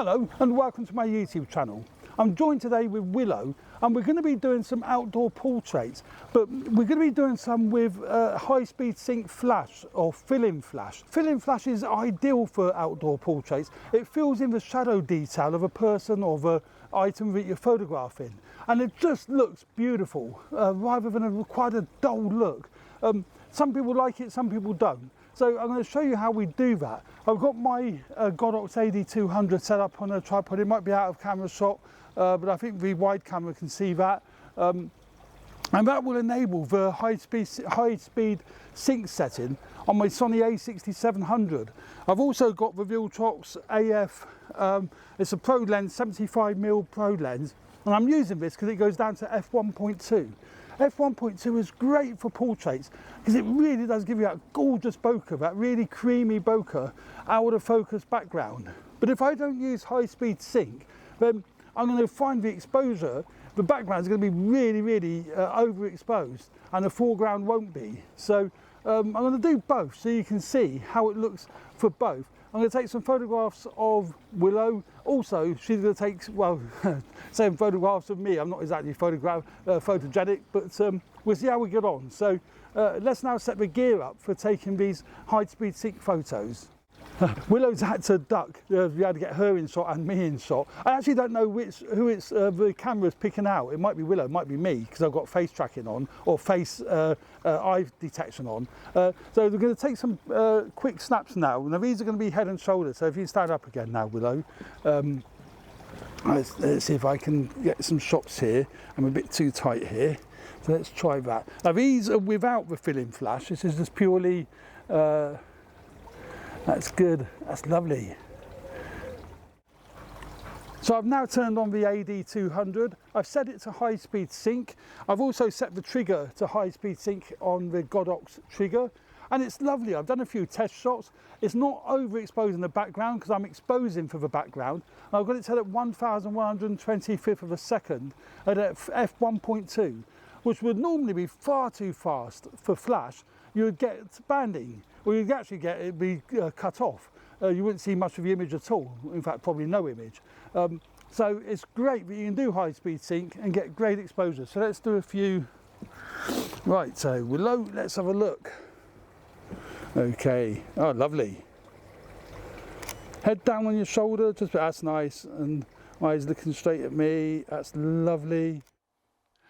Hello and welcome to my YouTube channel. I'm joined today with Willow and we're going to be doing some outdoor portraits, but we're going to be doing some with high-speed sync flash or fill-in flash. Fill-in flash is ideal for outdoor portraits. It fills in the shadow detail of a person or the item that you're photographing, and it just looks beautiful rather than quite a dull look. Some people like it, some people don't. So I'm going to show you how we do that. I've got my Godox AD200 set up on a tripod. It might be out of camera shot, but I think the wide camera can see that. And that will enable the high speed sync setting on my Sony a6700. I've also got the Viltrox AF, it's a pro lens, 75mm pro lens, and I'm using this because it goes down to f1.2. f1.2 is great for portraits because it really does give you that gorgeous bokeh, that really creamy bokeh out of focus background. But if I don't use high speed sync, then I'm going to find the exposure, the background is going to be really overexposed and the foreground won't be. So I'm going to do both so you can see how it looks for both. I'm going to take some photographs of Willow. Also, she's going to take, well, same photographs of me. I'm not exactly photogenic, but we'll see how we get on. So let's now set the gear up for taking these high-speed sync photos. Willow's had to duck. We had to get her in shot and me in shot. I actually don't know who the camera's picking out. It might be Willow, it might be me, because I've got face tracking on or face eye detection on. So we're going to take some quick snaps now. Now these are going to be head and shoulders. So if you stand up again now, Willow. Let's see if I can get some shots here. I'm a bit too tight here. So let's try that. Now these are without the fill-in flash. This is just purely. That's good, that's lovely. So I've now turned on the AD200. I've set it to high speed sync. I've also set the trigger to high speed sync on the Godox trigger. And it's lovely. I've done a few test shots. It's not overexposing the background because I'm exposing for the background. And I've got it set at 1,125th of a second at f1.2, which would normally be far too fast for flash. You would get banding, or you'd actually get it be cut off. You wouldn't see much of the image at all. In fact, probably no image. So it's great that you can do high speed sync and get great exposure. So let's do a few. Right, so Willow, let's have a look. Okay, oh lovely. Head down on your shoulder, just that's nice, and eyes looking straight at me, that's lovely.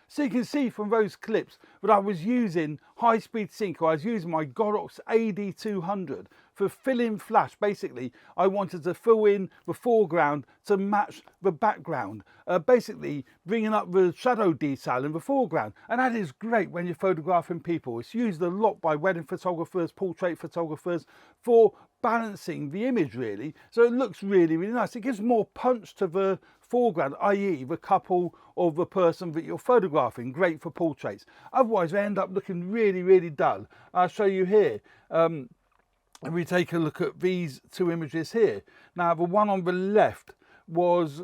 So you can see from those clips that I was using high speed sync, or I was using my Godox AD200 for fill-in flash. Basically, I wanted to fill in the foreground to match the background, basically bringing up the shadow detail in the foreground. And that is great when you're photographing people. It's used a lot by wedding photographers, portrait photographers, for balancing the image really. So it looks really nice. It gives more punch to the foreground, i.e. the couple or the person that you're photographing. Great for portraits. Otherwise they end up looking really dull. I'll show you here. And we take a look at these two images here. Now the one on the left was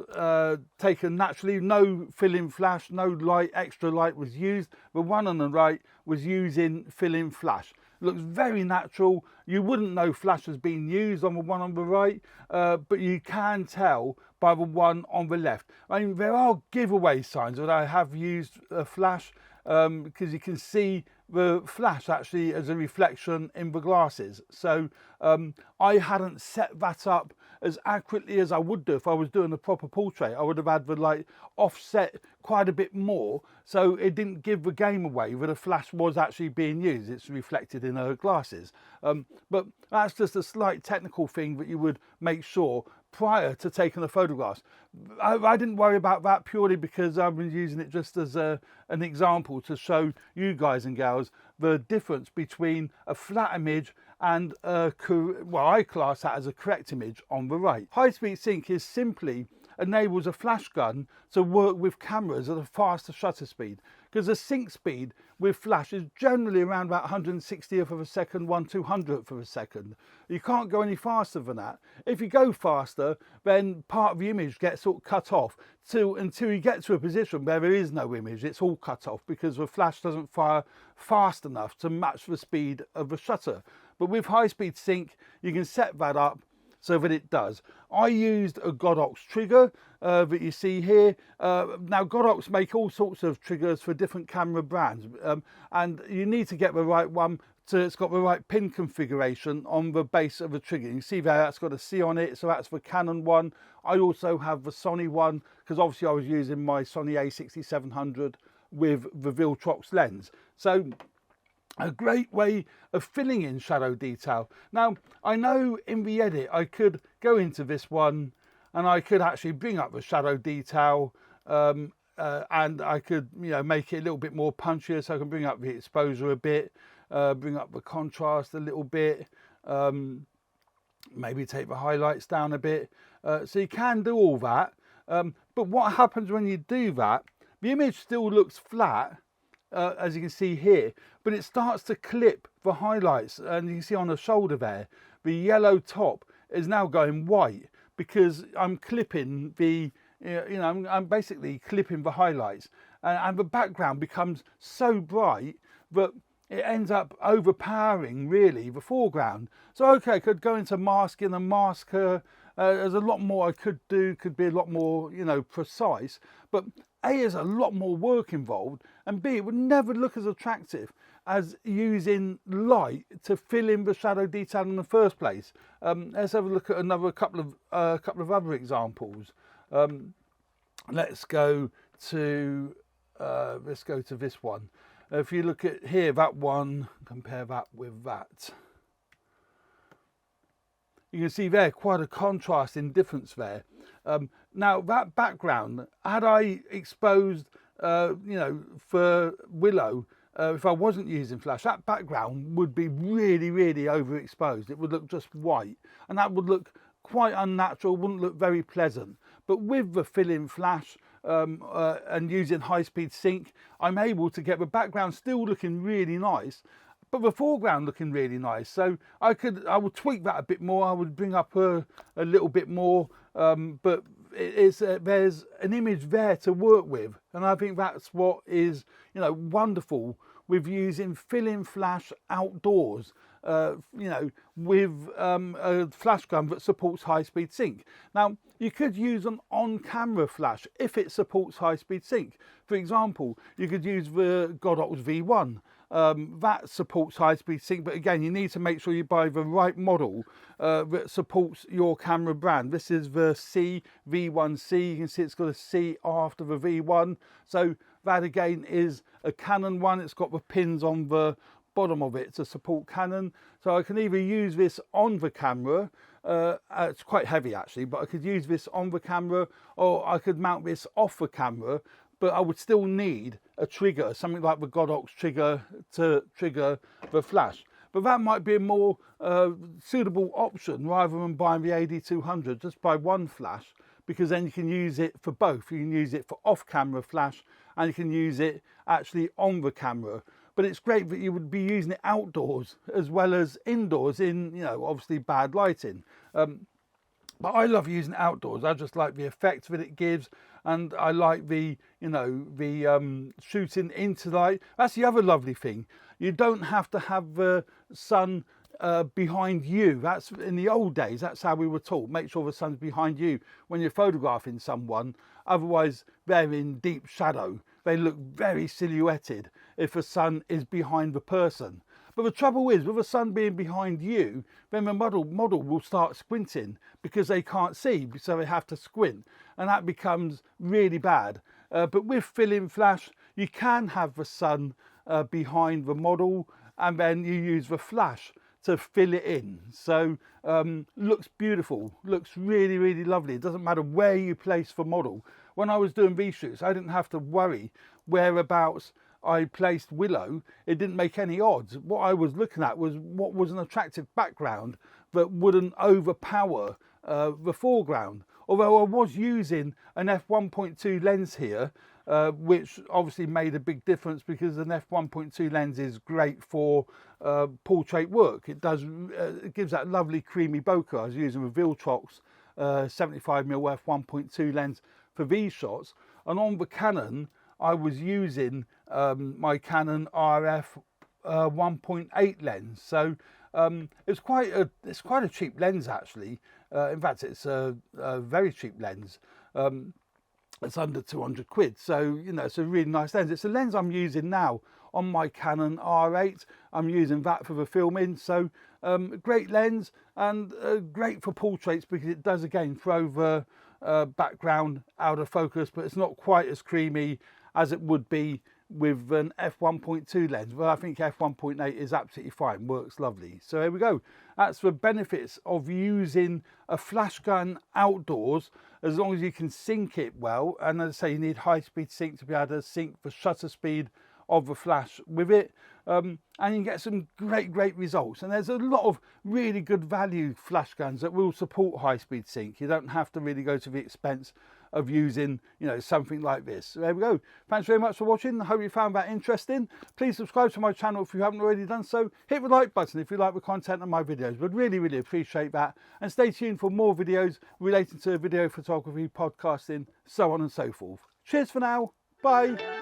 taken naturally, no fill-in flash, no light, extra light was used. The one on the right was using fill-in flash. Looks very natural. You wouldn't know flash has been used on the one on the right, but you can tell by the one on the left. I mean, there are giveaway signs that I have used a flash, because you can see the flash actually as a reflection in the glasses. So I hadn't set that up as accurately as I would do if I was doing a proper portrait. I would have had the light offset quite a bit more, so it didn't give the game away that a flash was actually being used. It's reflected in her glasses. But that's just a slight technical thing that you would make sure prior to taking the photographs. I didn't worry about that purely because I've been using it just as an example to show you guys and gals the difference between a flat image and well, I class that as a correct image on the right. High speed sync is simply enables a flash gun to work with cameras at a faster shutter speed, because the sync speed with flash is generally around about 160th of a second, 1/200th of a second. You can't go any faster than that. If you go faster, then part of the image gets sort of cut off until you get to a position where there is no image. It's all cut off because the flash doesn't fire fast enough to match the speed of the shutter. But with high speed sync, you can set that up so that it does. I used a Godox trigger that you see here. Now Godox make all sorts of triggers for different camera brands, and you need to get the right one. So it's got the right pin configuration on the base of the trigger. You see there, that's got a C on it, so that's the Canon one. I also have the Sony one, because obviously I was using my Sony A6700 with the Viltrox lens. So a great way of filling in shadow detail. Now, I know in the edit I could go into this one and I could actually bring up the shadow detail, and I could, you know, make it a little bit more punchier, so I can bring up the exposure a bit, bring up the contrast a little bit, maybe take the highlights down a bit. So you can do all that, but what happens when you do that, the image still looks flat, as you can see here, but it starts to clip the highlights, and you can see on the shoulder there, the yellow top is now going white, because I'm clipping the, you know, I'm basically clipping the highlights, and the background becomes so bright that it ends up overpowering really the foreground. So okay, I could go into masking and masker. There's a lot more I could do, could be a lot more, you know, precise, but A, there's a lot more work involved, and B, it would never look as attractive as using light to fill in the shadow detail in the first place. Let's have a look at another couple of other examples. Let's go to this one. If you look at here, that one, compare that with that. You can see there quite a contrasting difference there. Now that background, had I exposed, you know, for Willow, if I wasn't using flash, that background would be really, really overexposed. It would look just white, and that would look quite unnatural, wouldn't look very pleasant. But with the fill-in flash and using high-speed sync, I'm able to get the background still looking really nice, but the foreground looking really nice. So I would tweak that a bit more. I would bring up a little bit more, but there's an image there to work with, and I think that's what is, you know, wonderful with using fill-in flash outdoors. You know, with a flash gun that supports high-speed sync. Now, you could use an on-camera flash if it supports high-speed sync. For example, you could use the Godox V1. That supports high-speed sync, but again, you need to make sure you buy the right model that supports your camera brand. This is the V1C. You can see it's got a C after the V1. So that again is a Canon one. It's got the pins on the bottom of it to support Canon, so I can either use this on the camera, it's quite heavy actually, but I could use this on the camera, or I could mount this off the camera, but I would still need a trigger, something like the Godox trigger to trigger the flash. But that might be a more suitable option rather than buying the AD200. Just buy one flash, because then you can use it for both. You can use it for off-camera flash, and you can use it actually on the camera. But it's great that you would be using it outdoors as well as indoors in, you know, obviously bad lighting. But I love using it outdoors. I just like the effect that it gives, and I like the, you know, the shooting into light. That's the other lovely thing. You don't have to have the sun behind you. That's in the old days, that's how we were taught. Make sure the sun's behind you when you're photographing someone, otherwise they're in deep shadow. They look very silhouetted if the sun is behind the person. But the trouble is, with the sun being behind you, then the model will start squinting because they can't see, so they have to squint, and that becomes really bad. But with fill-in flash, you can have the sun behind the model, and then you use the flash to fill it in. So looks beautiful, looks really, really lovely. It doesn't matter where you place the model. When I was doing these shoots, I didn't have to worry whereabouts I placed Willow. It didn't make any odds. What I was looking at was what was an attractive background that wouldn't overpower the foreground. Although I was using an f1.2 lens here, which obviously made a big difference, because an f1.2 lens is great for portrait work. It gives that lovely creamy bokeh. I was using a Viltrox 75mm f1.2 lens for these shots, and on the Canon I was using my Canon RF 1.8 lens. So it's quite a cheap lens actually, In fact, it's a very cheap lens. It's under 200 quid. So, you know, it's a really nice lens. It's a lens I'm using now on my Canon R8. I'm using that for the filming. So, great lens, and great for portraits because it does, again, throw the background out of focus, but it's not quite as creamy as it would be with an f1.2 lens. Well, I think f1.8 is absolutely fine, works lovely. So here we go. That's the benefits of using a flash gun outdoors, as long as you can sync it well. And as I say, you need high-speed sync to be able to sync the shutter speed of the flash with it, and you can get some great results. And there's a lot of really good value flash guns that will support high-speed sync. You don't have to really go to the expense of using, you know, something like this. So there we go. Thanks very much for watching. I hope you found that interesting. Please subscribe to my channel if you haven't already done so. Hit the like button if you like the content of my videos. Would really appreciate that. And stay tuned for more videos relating to video photography, podcasting, so on and so forth. Cheers for now. Bye.